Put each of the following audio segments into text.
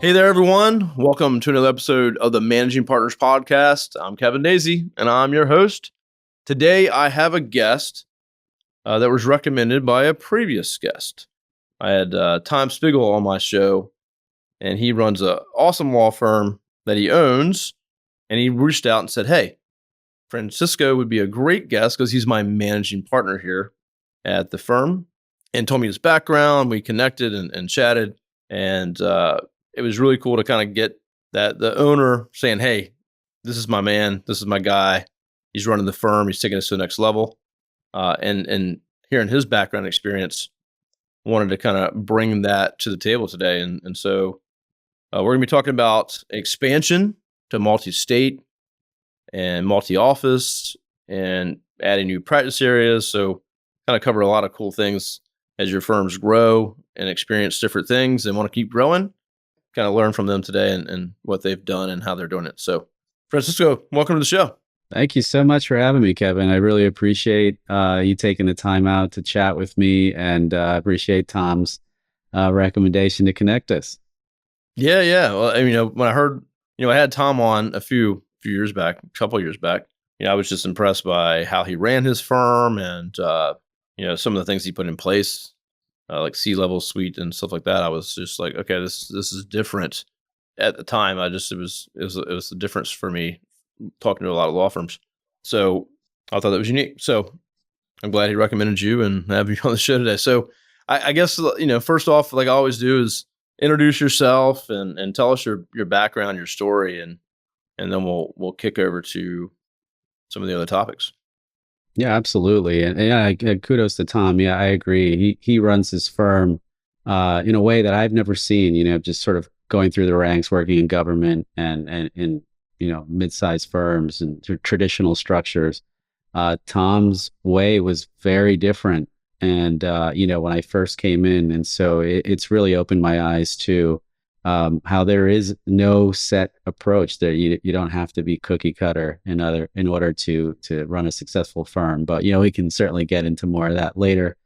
Hey there, everyone. Welcome to another episode of the Managing Partners Podcast. I'm Kevin Daisy, and I'm your host. Today, I have a guest that was recommended by a previous guest. I had Tom Spiggle on my show, and he runs an awesome law firm that he owns, and he reached out and said, hey, Francisco would be a great guest because he's my managing partner here at the firm, and told me his background. We connected and chatted, and it was really cool to kind of get that the owner saying, hey, this is my man. This is my guy. He's running the firm. He's taking us to the next level. And hearing his background experience, wanted to kind of bring that to the table today. And so we're going to be talking about expansion to multi-state and multi-office and adding new practice areas. So kind of cover a lot of cool things as your firms grow and experience different things and want to keep growing. Kind of learn from them today and what they've done and how they're doing it. So, Francisco, welcome to the show. Thank you so much for having me, Kevin. I really appreciate you taking the time out to chat with me, and appreciate Tom's recommendation to connect us. Yeah. Well, I mean, when I heard, I had Tom on a couple of years back. I was just impressed by how he ran his firm and some of the things he put in place. Like C-level suite and stuff like that. I was just like, okay, this is different. At the time, it was a difference for me talking to a lot of law firms. So I thought that was unique. So I'm glad he recommended you and have you on the show today. So I guess first off, like I always do, is introduce yourself and tell us your background, your story, and then we'll kick over to some of the other topics. Yeah, absolutely. And yeah, kudos to Tom. Yeah, I agree. He runs his firm in a way that I've never seen, just sort of going through the ranks, working in government and in, mid-sized firms and traditional structures. Tom's way was very different. And, when I first came in, and so it's really opened my eyes to how there is no set approach there. You don't have to be cookie cutter in order to run a successful firm. But we can certainly get into more of that later.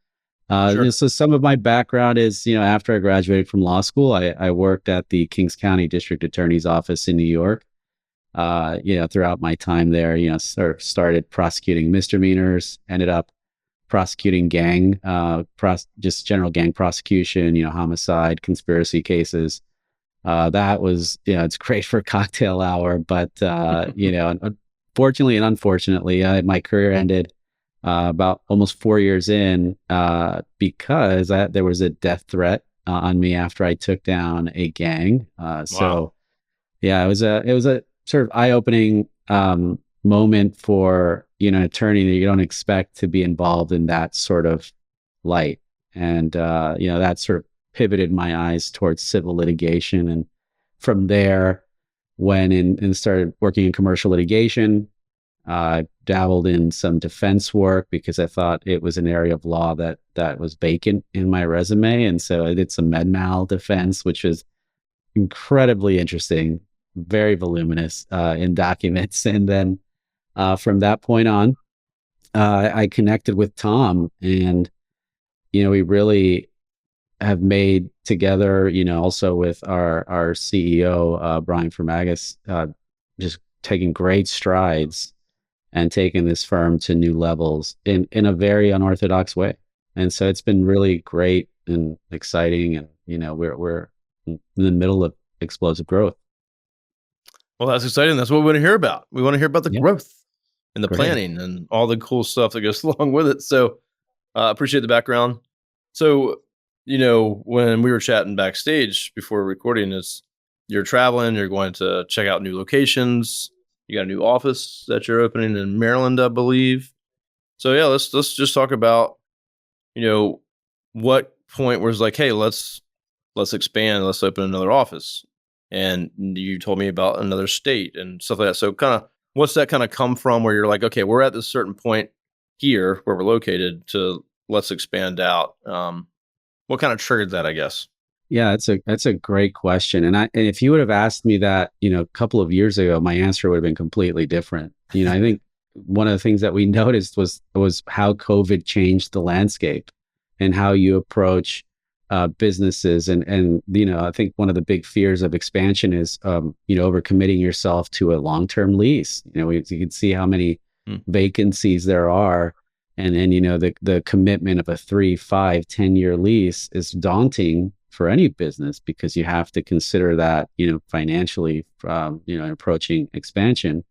Sure. So some of my background is, after I graduated from law school, I worked at the Kings County District Attorney's Office in New York. Throughout my time there, sort of started prosecuting misdemeanors, ended up prosecuting just general gang prosecution, homicide, conspiracy cases. That was, it's great for cocktail hour, but, fortunately and unfortunately, my career ended about almost 4 years in because there was a death threat on me after I took down a gang. So, yeah, it was a sort of eye-opening moment for, an attorney that you don't expect to be involved in that sort of light. And, that sort of pivoted my eyes towards civil litigation, and from there went in and started working in commercial litigation. Dabbled in some defense work because I thought it was an area of law that was vacant in my resume, and so I did some med mal defense, which was incredibly interesting, very voluminous in documents. And then from that point on, I connected with Tom, and we really have made together, also with our CEO, Brian Fermagas, just taking great strides and taking this firm to new levels in a very unorthodox way. And so it's been really great and exciting. And, we're in the middle of explosive growth. Well, that's exciting. That's what we want to hear about. We want to hear about the growth and the Great. planning and all the cool stuff that goes along with it. So appreciate the background. So, when we were chatting backstage before recording this, you're traveling, you're going to check out new locations. You got a new office that you're opening in Maryland, I believe. So yeah, let's just talk about, what point where it's like, hey, let's expand, let's open another office. And you told me about another state and stuff like that. So kind of, what's that kind of come from where you're like, okay, we're at this certain point here where we're located to let's expand out. What kind of triggered that, I guess? Yeah, that's a great question. And if you would have asked me that, a couple of years ago, my answer would have been completely different. I think one of the things that we noticed was how COVID changed the landscape and how you approach businesses. And I think one of the big fears of expansion is overcommitting yourself to a long-term lease. You can see how many Hmm. vacancies there are, and then the commitment of a 3, 5, 10-year lease is daunting for any business, because you have to consider that financially approaching expansion.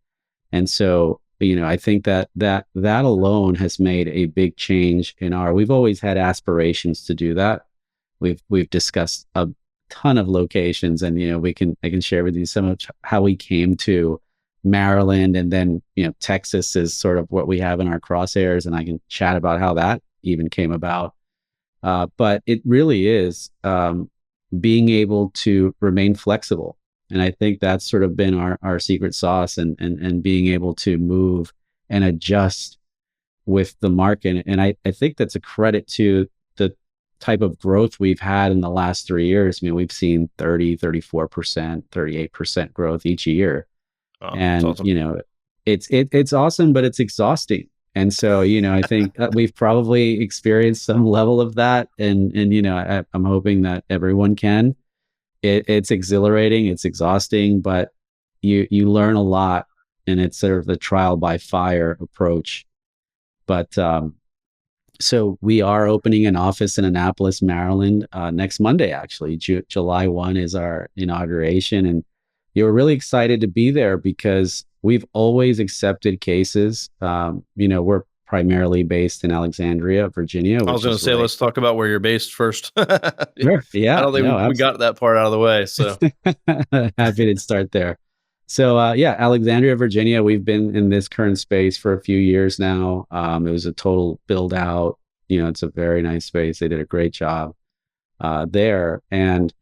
And so I think that alone has made a big change in we've always had aspirations to do that. We've discussed a ton of locations, and I can share with you some of how we came to Maryland, and then Texas is sort of what we have in our crosshairs, and I can chat about how that even came about. But it really is being able to remain flexible, and I think that's sort of been our secret sauce, and being able to move and adjust with the market. And I think that's a credit to the type of growth we've had in the last 3 years. I mean, we've seen 30, 34%, 38% growth each year. Oh, that's And, awesome. it's awesome, but it's exhausting. And so, I think we've probably experienced some level of that. And I'm hoping that everyone can. It's exhilarating, it's exhausting, but you learn a lot, and it's sort of the trial by fire approach. But so we are opening an office in Annapolis, Maryland, next Monday. Actually, July 1 is our inauguration, and we're really excited to be there because we've always accepted cases. We're primarily based in Alexandria, Virginia, I was which going to is say, right. let's talk about where you're based first. I Sure. Yeah. don't think No, we got that part out of the way. So, happy to start there. So, Alexandria, Virginia, we've been in this current space for a few years now. It was a total build out. It's a very nice space. They did a great job there. And,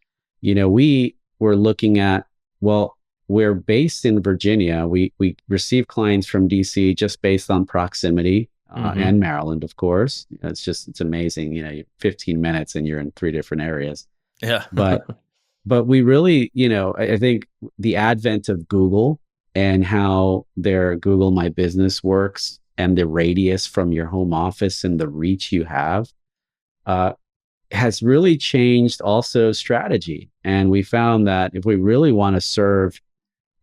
we were looking at, well, we're based in Virginia. We receive clients from DC just based on proximity, and Maryland, of course. It's amazing. 15 minutes and you're in 3 different areas. yeah. But we really, I think the advent of Google and how their Google My Business works, and the radius from your home office and the reach you have, uh, has really changed also strategy. And we found that if we really want to serve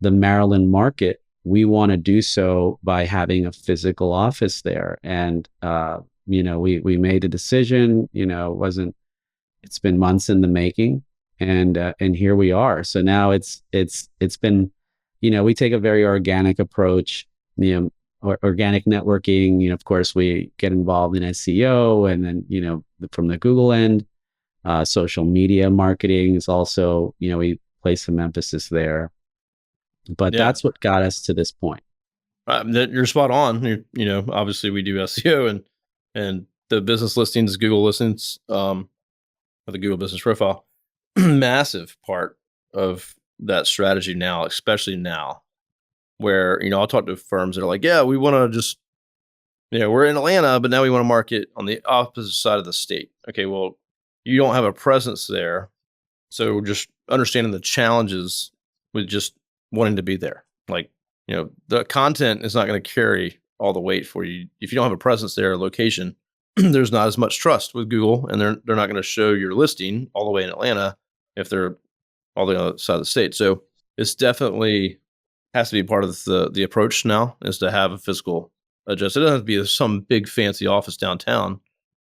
the Maryland market, we want to do so by having a physical office there. And, we made a decision, it's been months in the making, and here we are. So now it's been, we take a very organic approach, organic networking. Of course, we get involved in SEO, and then, from the Google end, social media marketing is also, we place some emphasis there. But Yeah. that's what got us to this point. You're spot on. Obviously we do SEO and the business listings, Google listings, or the Google business profile, massive part of that strategy now, especially now where, I'll talk to firms that are like, yeah, we want to just, we're in Atlanta, but now we want to market on the opposite side of the state. Okay, well, you don't have a presence there. So just understanding the challenges with just wanting to be there. Like, the content is not going to carry all the weight for you. If you don't have a presence there, a location, there's not as much trust with Google, and they're not going to show your listing all the way in Atlanta if they're all the other side of the state. So it's definitely has to be part of the approach now, is to have a physical address. It doesn't have to be some big fancy office downtown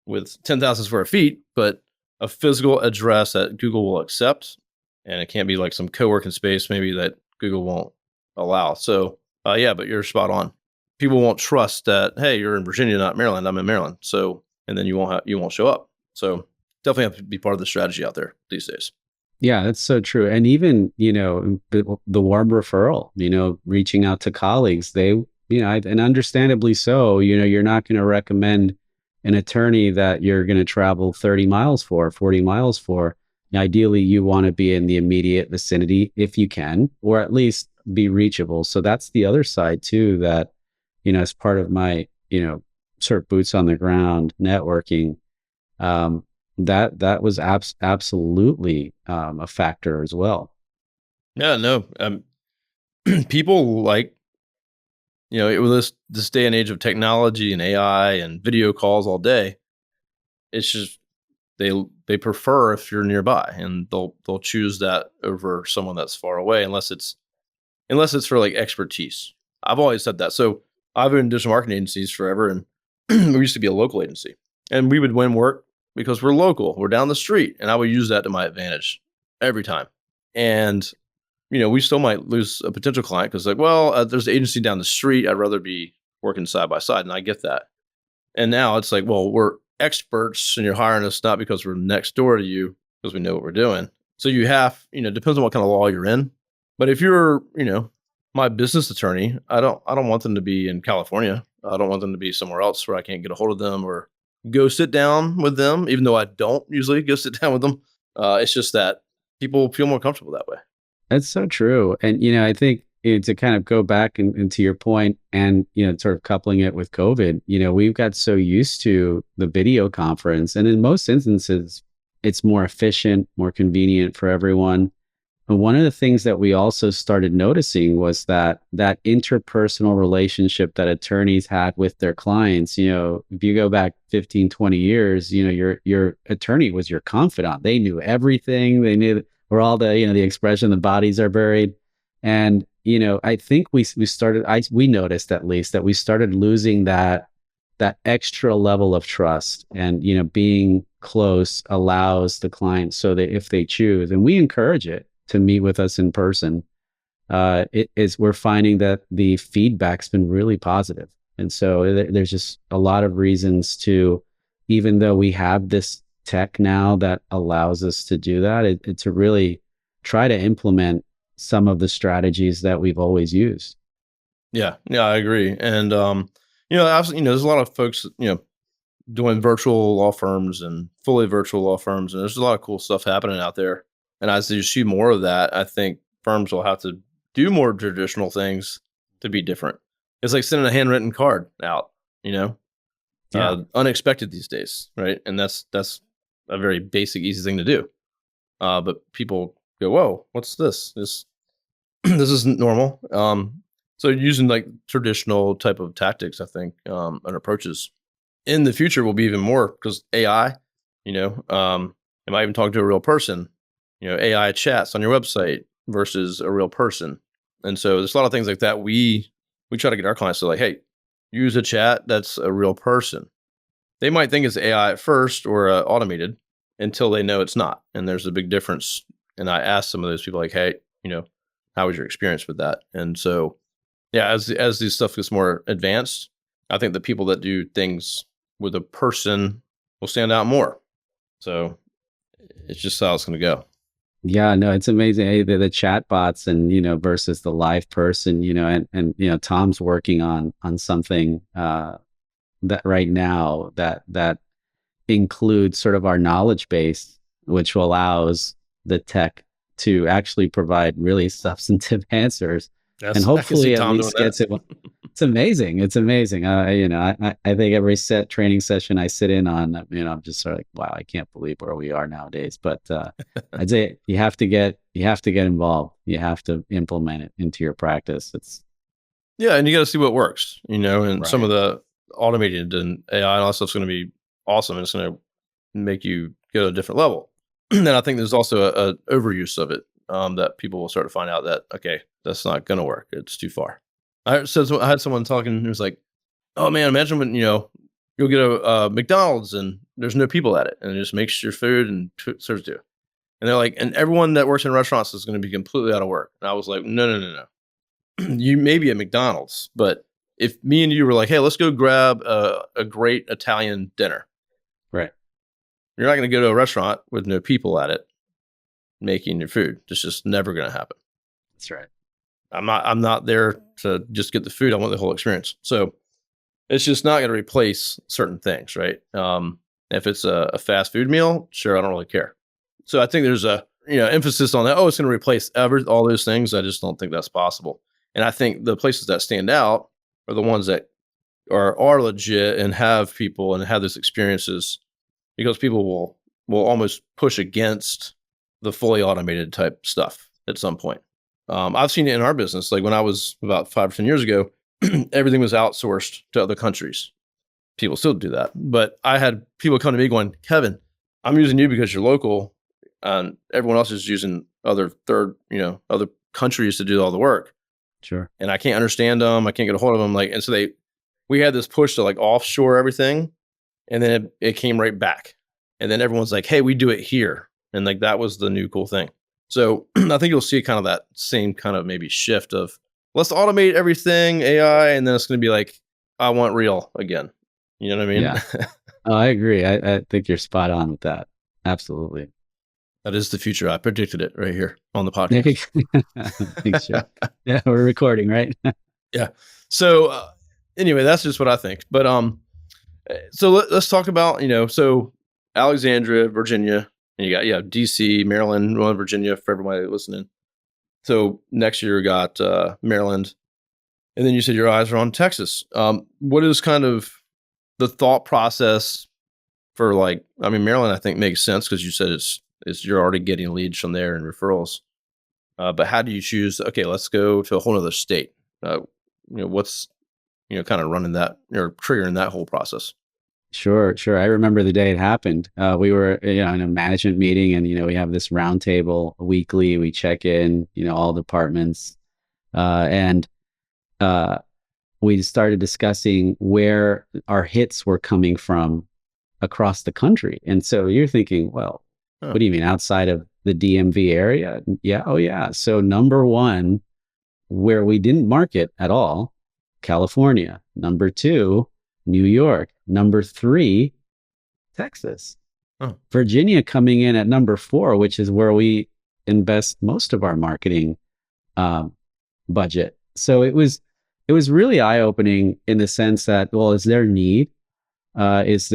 with 10,000 square feet, but a physical address that Google will accept, and it can't be like some co-working space maybe that Google won't allow. So but you're spot on. People won't trust that, hey, you're in Virginia, not Maryland. I'm in Maryland. So, and then you won't show up. So definitely have to be part of the strategy out there these days. Yeah, that's so true. And even, the warm referral, reaching out to colleagues, they, and understandably so, you're not going to recommend an attorney that you're going to travel 30 miles for, 40 miles for. Ideally, you want to be in the immediate vicinity if you can, or at least be reachable. So that's the other side too, that, as part of my, sort of boots on the ground networking, that was absolutely a factor as well. Yeah, no, people like, with this day and age of technology and AI and video calls all day, it's just they prefer if you're nearby, and they'll choose that over someone that's far away, unless it's for like expertise. I've always said that. So I've been in digital marketing agencies forever, and we used to be a local agency, and we would win work because we're local, we're down the street, and I would use that to my advantage every time. And we still might lose a potential client because like, well, there's an agency down the street. I'd rather be working side by side, and I get that. And now it's like, well, we're experts, and you're hiring us not because we're next door to you, because we know what we're doing. So you have, depends on what kind of law you're in. But if you're, my business attorney, I don't want them to be in California. I don't want them to be somewhere else where I can't get a hold of them or go sit down with them, even though I don't usually go sit down with them. It's just that people feel more comfortable that way. That's so true. And, I think to kind of go back and to your point and, sort of coupling it with COVID, we've got so used to the video conference, and in most instances, it's more efficient, more convenient for everyone. And one of the things that we also started noticing was that interpersonal relationship that attorneys had with their clients, if you go back 15, 20 years, your attorney was your confidant. They knew everything. They knew where all the, the expression, the bodies are buried. And, I think we noticed at least that we started losing that extra level of trust, and, being close allows the client, so that if they choose, and we encourage it, to meet with us in person, we're finding that the feedback's been really positive. And so there's just a lot of reasons to, even though we have this tech now that allows us to do that, to really try to implement some of the strategies that we've always used. Yeah, I agree. And, there's a lot of folks, doing virtual law firms and fully virtual law firms, and there's a lot of cool stuff happening out there. And as you see more of that, I think firms will have to do more traditional things to be different. It's like sending a handwritten card out, unexpected these days, right? And that's a very basic, easy thing to do. But people go, whoa, what's this? This isn't normal. So using like traditional type of tactics, I think, and approaches in the future will be even more, because AI, am I even talking to a real person? AI chats on your website versus a real person. And so there's a lot of things like that. We try to get our clients to like, hey, use a chat that's a real person. They might think it's AI at first or automated until they know it's not. And there's a big difference. And I asked some of those people like, hey, how was your experience with that? And so, yeah, as this stuff gets more advanced, I think the people that do things with a person will stand out more. So it's just how it's going to go. Yeah, no, it's amazing. The chat bots and, versus the live person, and Tom's working on something that right now that includes sort of our knowledge base, which allows the tech to actually provide really substantive answers. And hopefully at least gets it. It's amazing. It's amazing. I think every training session I sit in on, I'm just sort of like, wow, I can't believe where we are nowadays. But I'd say you have to get involved. You have to implement it into your practice. And you got to see what works, and right. Some of the automated and AI and all that stuff's going to be awesome. It's going to make you go to a different level. And I think there's also a overuse of it, that people will start to find out that, okay, that's not going to work. It's too far. I had someone talking who was like, oh man, imagine when, you'll get a McDonald's and there's no people at it, and it just makes your food and serves you. And they're like, and everyone that works in restaurants is going to be completely out of work. And I was like, no. You may be at McDonald's, but if me and you were like, hey, let's go grab a great Italian dinner. Right. You're not going to go to a restaurant with no people at it making your food. It's just never going to happen. That's right. I'm not there to just get the food. I want the whole experience. So it's just not going to replace certain things, right? If it's a fast food meal, sure, I don't really care. So I think there's a emphasis on that. Oh, it's going to replace all those things. I just don't think that's possible. And I think the places that stand out are the ones that are legit and have people and have those experiences, because people will almost push against the fully automated type stuff at some point. I've seen it in our business. Like when I was about 5 or 10 years ago, everything was outsourced to other countries. People still do that. But I had people come to me going, Kevin, I'm using you because you're local, and everyone else is using other other countries to do all the work, Sure. and I can't understand them. I can't get a hold of them. Like, and so we had this push to like offshore everything, and then it came right back, and then everyone's like, "Hey, we do it here," and like that was the new cool thing. So I think you'll see kind of that same kind of maybe shift of let's automate everything AI, and then it's going to be like I want real again. You know what I mean? Yeah. Oh, I agree. I think you're spot on with that. Absolutely. That is the future. I predicted it right here on the Yeah, podcast. thanks, Joe. Yeah, we're recording, right? Yeah. So anyway, that's just what I think. But so let's talk about so Alexandria, Virginia, and you got DC, Maryland, Northern Virginia for everybody listening. So next year you got Maryland, and then you said your eyes are on Texas. What is kind of the thought process for like? I mean, Maryland I think makes sense because you said it's you're already getting leads from there and referrals. But how do you choose? Okay, let's go to a whole other state. What's kind of running that or triggering that whole process? Sure, sure. I remember the day it happened. We were, in a management meeting, and we have this roundtable weekly. We check in, all departments, and we started discussing where our hits were coming from across the country. And so you're thinking, well, what do you mean outside of the DMV area? Yeah, oh yeah. So number one, where we didn't market at all, California. Number two, New York. Number three, Texas. Oh. Virginia coming in at number four, which is where we invest most of our marketing budget. So it was really eye-opening in the sense that, well, is there need? Why is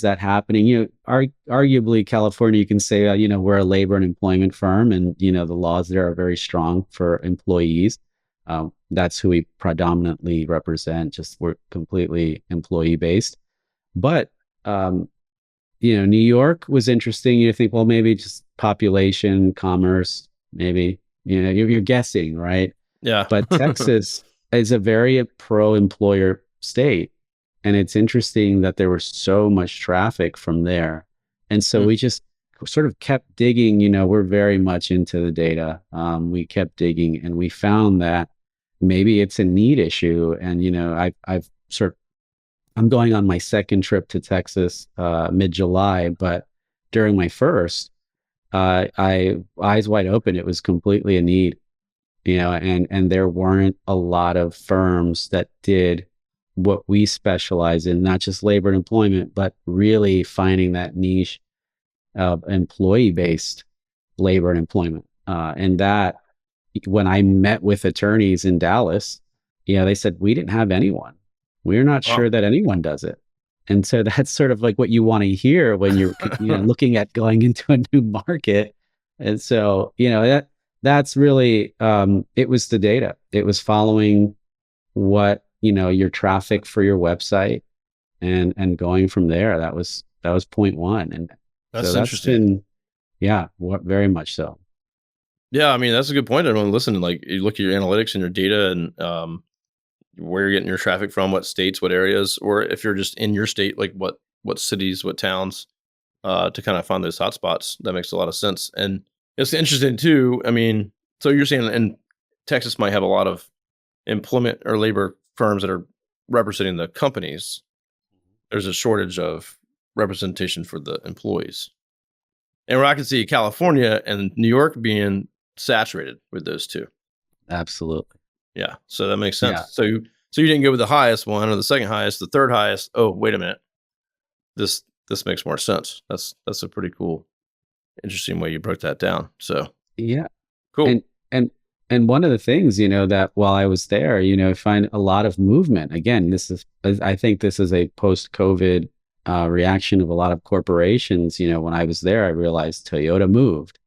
that happening? Arguably California, you can say, we're a labor and employment firm, and, the laws there are very strong for employees. That's who we predominantly represent. Just we're completely employee based. But, New York was interesting. You think, well, maybe just population, commerce, maybe, you're guessing, right? Yeah. But Texas is a very pro-employer state. And it's interesting that there was so much traffic from there. And so we just sort of kept digging, we're very much into the data. We kept digging, and we found that maybe it's a need issue. And, I'm going on my second trip to Texas mid-July, but during my first, I eyes wide open, it was completely a need, and there weren't a lot of firms that did what we specialize in, not just labor and employment, but really finding that niche of employee-based labor and employment. And that, when I met with attorneys in Dallas, they said, we didn't have anyone. We're not sure that anyone does it. And so that's sort of like what you want to hear when you're looking at going into a new market. And so, that's really, it was the data. It was following what, your traffic for your website and going from there. That was point one. And that's so interesting. Very much so. Yeah. I mean, that's a good point. Everyone listening, like you look at your analytics and your data and, where you're getting your traffic from, what states, what areas, or if you're just in your state, like what cities, what towns, to kind of find those hotspots. That makes a lot of sense. And it's interesting too. I mean, so you're saying in Texas might have a lot of employment or labor firms that are representing the companies. There's a shortage of representation for the employees. And where I can see California and New York being saturated with those two. Absolutely. Yeah. So that makes sense. Yeah. So you didn't go with the highest one or the second highest, the third highest. Oh, wait a minute. This makes more sense. That's a pretty cool, interesting way you broke that down. So yeah. Cool. And one of the things, that while I was there, I find a lot of movement. Again, I think this is a post-COVID reaction of a lot of corporations. When I was there, I realized Toyota moved.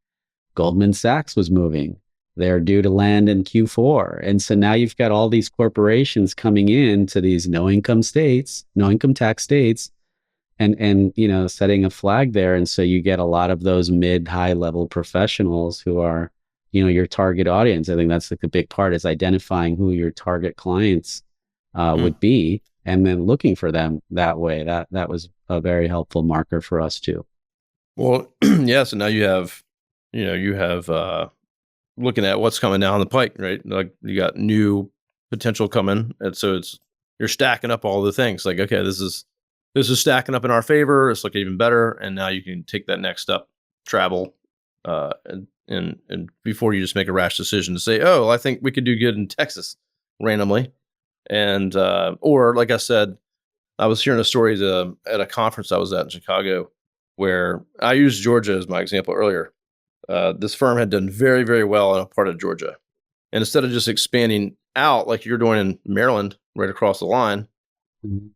Goldman Sachs was moving. They're due to land in Q4. And so now you've got all these corporations coming in to these no income tax states, and setting a flag there. And so you get a lot of those high level professionals who are, your target audience. I think that's like the big part, is identifying who your target clients would be, and then looking for them that way. That was a very helpful marker for us too. Well, yeah. So now you have looking at what's coming down the pike, right? Like you got new potential coming, and so you're stacking up all the things. Like, okay, this is stacking up in our favor. It's looking even better, and now you can take that next step, travel, and before you just make a rash decision to say, oh, I think we could do good in Texas randomly, and or like I said, I was hearing a story at a conference I was at in Chicago where I used Georgia as my example earlier. This firm had done very, very well in a part of Georgia. And instead of just expanding out like you're doing in Maryland, right across the line,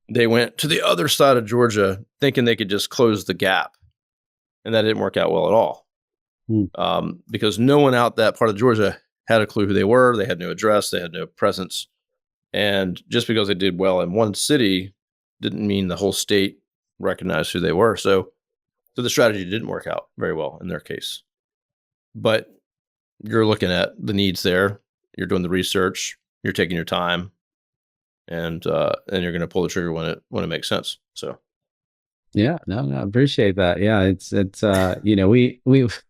they went to the other side of Georgia thinking they could just close the gap. And that didn't work out well at all. Because no one out that part of Georgia had a clue who they were. They had no address. They had no presence. And just because they did well in one city didn't mean the whole state recognized who they were. So the strategy didn't work out very well in their case. But you're looking at the needs there. You're doing the research. You're taking your time, and you're going to pull the trigger when it makes sense. So, Yeah, no, I appreciate that. Yeah, it's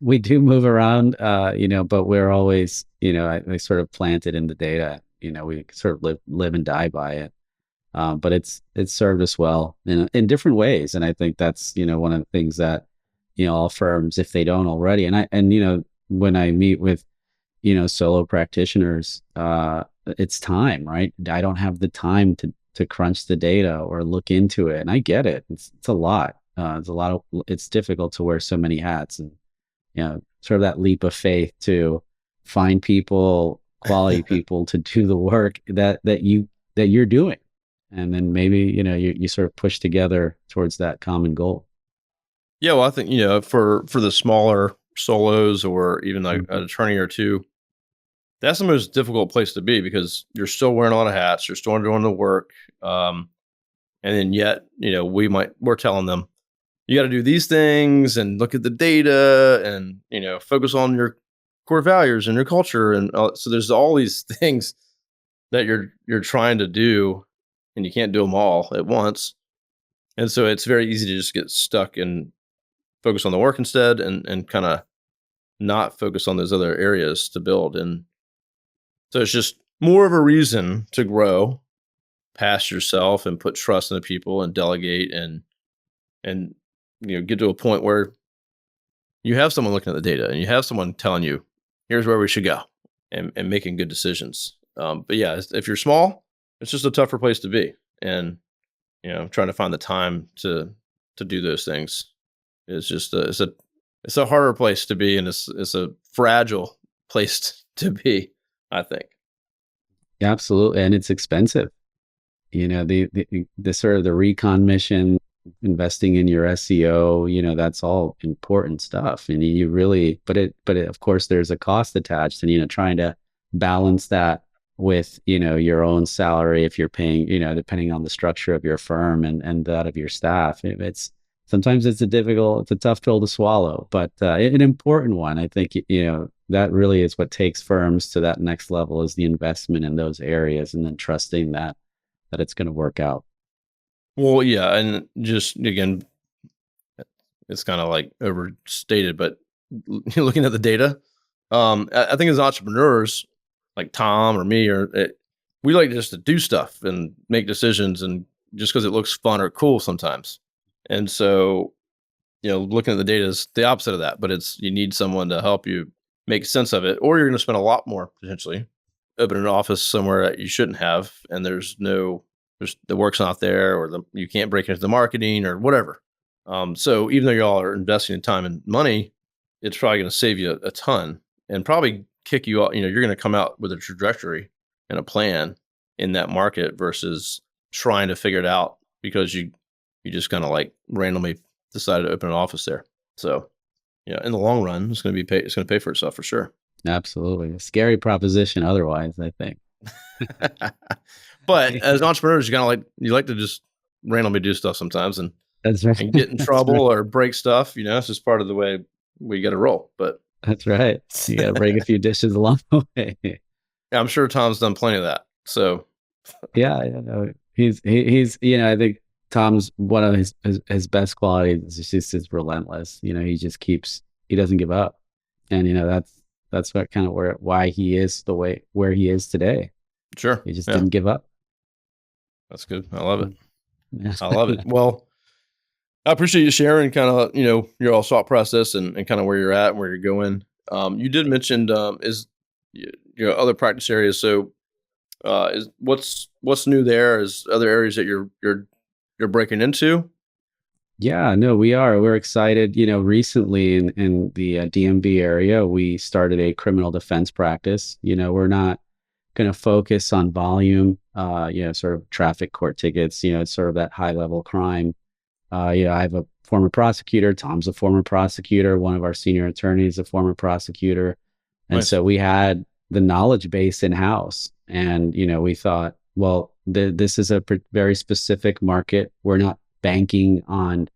we do move around, but we're always, I sort of planted in the data. We sort of live and die by it. But it's served us well in different ways, and I think that's one of the things that all firms, if they don't already, and when I meet with solo practitioners, it's time, right? I don't have the time to crunch the data or look into it, and I get it. It's a lot. It's difficult to wear so many hats, and sort of that leap of faith to find people, quality people, to do the work that you're doing. And then maybe, you sort of push together towards that common goal. yeah, well, I think, for the smaller solos or even like an attorney or two, that's the most difficult place to be because you're still wearing a lot of hats. You're still doing the work. And then yet, we're telling them, you got to do these things and look at the data and, focus on your core values and your culture. And so there's all these things that you're trying to do, and you can't do them all at once. And so it's very easy to just get stuck and focus on the work instead and kind of not focus on those other areas to build. And so it's just more of a reason to grow past yourself and put trust in the people and delegate and get to a point where you have someone looking at the data and you have someone telling you, here's where we should go and making good decisions. But yeah, if you're small, it's just a tougher place to be. And, trying to find the time to do those things is just it's a harder place to be. And it's a fragile place to be, I think. Yeah, absolutely. And it's expensive. The sort of the recon mission, investing in your SEO, that's all important stuff. And you really, but of course there's a cost attached, and, trying to balance that with, your own salary, if you're paying, depending on the structure of your firm and that of your staff. Sometimes it's a tough pill to swallow, but an important one. I think, that really is what takes firms to that next level, is the investment in those areas, and then trusting that it's going to work out. Well, yeah. And just, again, it's kind of like overstated, but looking at the data, I think as entrepreneurs, like Tom or me, we like just to do stuff and make decisions, and just because it looks fun or cool sometimes. And so, looking at the data is the opposite of that, but you need someone to help you make sense of it, or you're going to spend a lot more potentially open an office somewhere that you shouldn't have. And the work's not there, or you can't break into the marketing or whatever. So even though y'all are investing in time and money, it's probably going to save you a ton and probably kick you out. You're going to come out with a trajectory and a plan in that market versus trying to figure it out because you just kind of like randomly decided to open an office there. So, in the long run, it's going to pay for itself for sure. Absolutely. A scary proposition otherwise, I think. But as entrepreneurs, you like to just randomly do stuff sometimes and that's right. And get in trouble or break stuff. It's just part of the way we got to roll. But that's right. You got to break a few dishes along the way. I'm sure Tom's done plenty of that. So yeah, he's I think Tom's one of his best qualities is just his relentless. He doesn't give up. And that's what kind of why he is where he is today. Sure. He just didn't give up. That's good. I love it. Yeah. I love it. Well, I appreciate you sharing kind of, your all thought process and kind of where you're at and where you're going. You did mention is your other practice areas. So is what's new there? Is other areas that you're breaking into? Yeah, no, we're excited. Recently in the DMV area, we started a criminal defense practice. We're not going to focus on volume, sort of traffic court tickets. It's sort of that high level crime. I have a former prosecutor. Tom's a former prosecutor. One of our senior attorneys, a former prosecutor. And Nice. so we had the knowledge base in house. And, we thought, well, this is a very specific market. We're not banking on,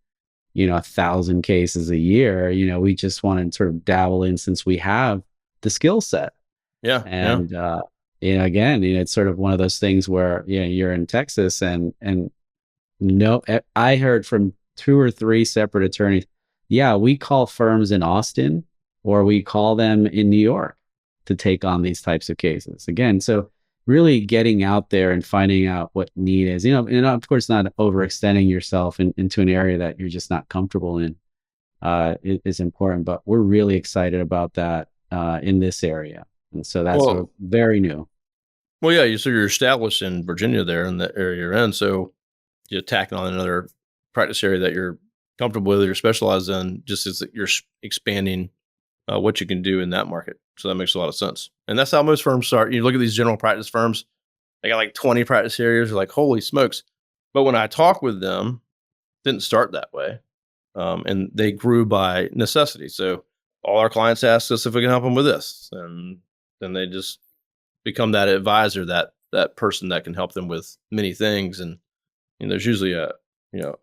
1,000 cases a year. We just want to sort of dabble in since we have the skill set. Yeah. And, again, it's sort of one of those things where, you're in Texas and no, I heard from 2 or 3 separate attorneys. Yeah, we call firms in Austin or we call them in New York to take on these types of cases. Again, so really getting out there and finding out what need is, and of course not overextending yourself into an area that you're just not comfortable in is important. But we're really excited about that in this area. And so that's very new. Well, yeah, so you're established in Virginia there in the area you're in. So you're tacking on another practice area that you're comfortable with, you're specialized in, just as you're expanding what you can do in that market. So that makes a lot of sense. And that's how most firms start. You look at these general practice firms, they got like 20 practice areas. You're like, holy smokes. But when I talk with them, didn't start that way. And they grew by necessity. So all our clients ask us if we can help them with this. And then they just become that advisor, that person that can help them with many things. And there's usually a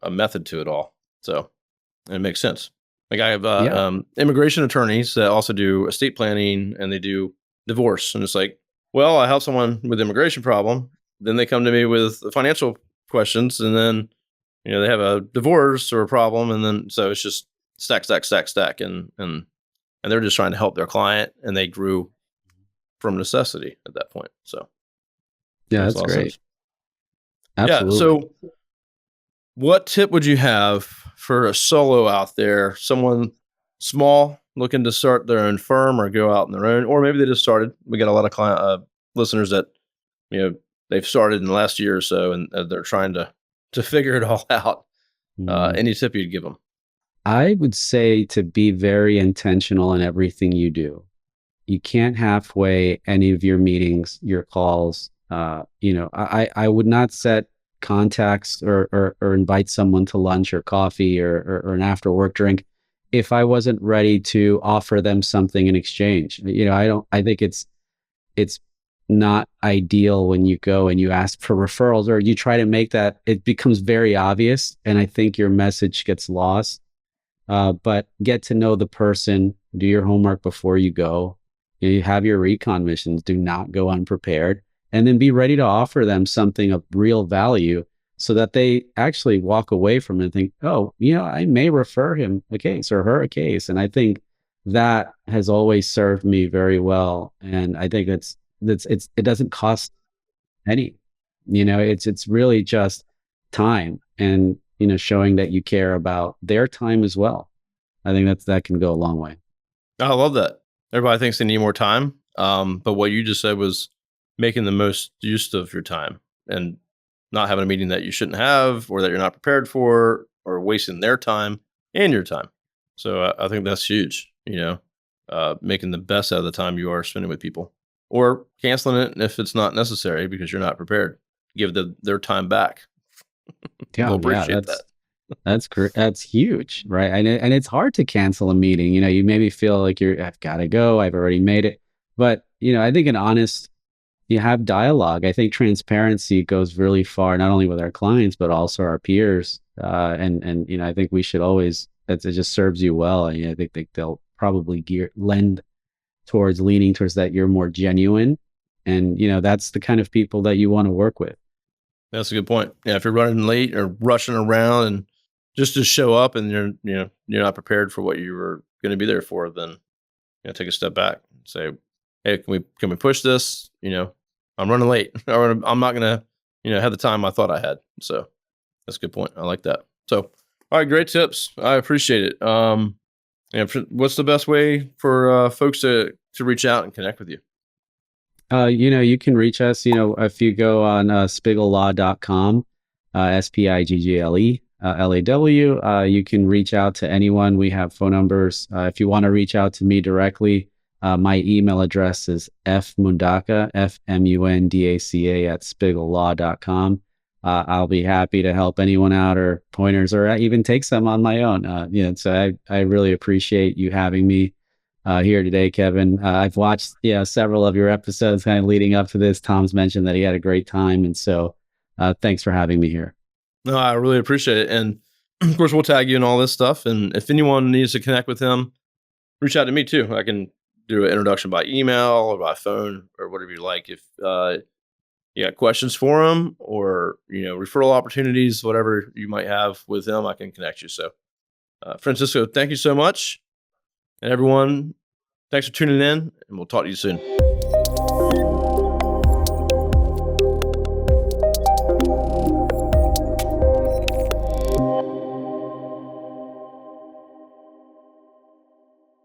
method to it all. So it makes sense. Like I have immigration attorneys that also do estate planning and they do divorce. And it's like, well, I help someone with immigration problem. Then they come to me with financial questions. And then, they have a divorce or a problem. And then, so it's just stack. And they're just trying to help their client, and they grew from necessity at that point. So yeah, that's great. Absolutely. Yeah. So what tip would you have for a solo out there, someone small looking to start their own firm or go out on their own, or maybe they just started? We got a lot of listeners that, they've started in the last year or so and they're trying to figure it all out. Any tip you'd give them? I would say to be very intentional in everything you do. You can't halfway any of your meetings, your calls. I would not set contacts or invite someone to lunch or coffee or an after work drink if I wasn't ready to offer them something in exchange. I think it's not ideal when you go and you ask for referrals or you try to make that, it becomes very obvious. And I think your message gets lost. But get to know the person, do your homework before you go. You have your recon missions, do not go unprepared, and then be ready to offer them something of real value so that they actually walk away from it and think, oh, I may refer him a case or her a case. And I think that has always served me very well. And I think it doesn't cost any, it's really just time and, showing that you care about their time as well. I think that can go a long way. I love that. Everybody thinks they need more time. But what you just said was making the most use of your time and not having a meeting that you shouldn't have or that you're not prepared for or wasting their time and your time. So I think that's huge, making the best out of the time you are spending with people or canceling it if it's not necessary because you're not prepared. Give their time back. Yeah, we'll appreciate that. That's great. That's huge, right? And it's hard to cancel a meeting. You maybe feel like I've got to go. I've already made it. But, I think you have dialogue. I think transparency goes really far, not only with our clients, but also our peers. And I think we should always, it just serves you well. And I think they'll probably leaning towards that you're more genuine. And, that's the kind of people that you want to work with. That's a good point. Yeah, if you're running late or rushing around and just to show up and you're not prepared for what you were going to be there for, then take a step back and say, hey, can we push this? I'm running late, or I'm not gonna have the time I thought I had. So that's a good point. I like that. So all right, great tips. I appreciate it. What's the best way for folks to reach out and connect with you? You can reach us, if you go on spigglelaw.com, Spiggle, LAW, you can reach out to anyone. We have phone numbers. If you want to reach out to me directly, my email address is fmundaca, FMUNDACA at spigglelaw.com. I'll be happy to help anyone out or pointers, or even take some on my own. So I really appreciate you having me here today, Kevin. I've watched several of your episodes kind of leading up to this. Tom's mentioned that he had a great time, and so thanks for having me here. No, I really appreciate it, and of course we'll tag you in all this stuff. And if anyone needs to connect with him, reach out to me too. I can do an introduction by email or by phone or whatever you like. If you got questions for him or referral opportunities, whatever you might have with him, I can connect you. So, Francisco, thank you so much. And everyone, thanks for tuning in, and we'll talk to you soon.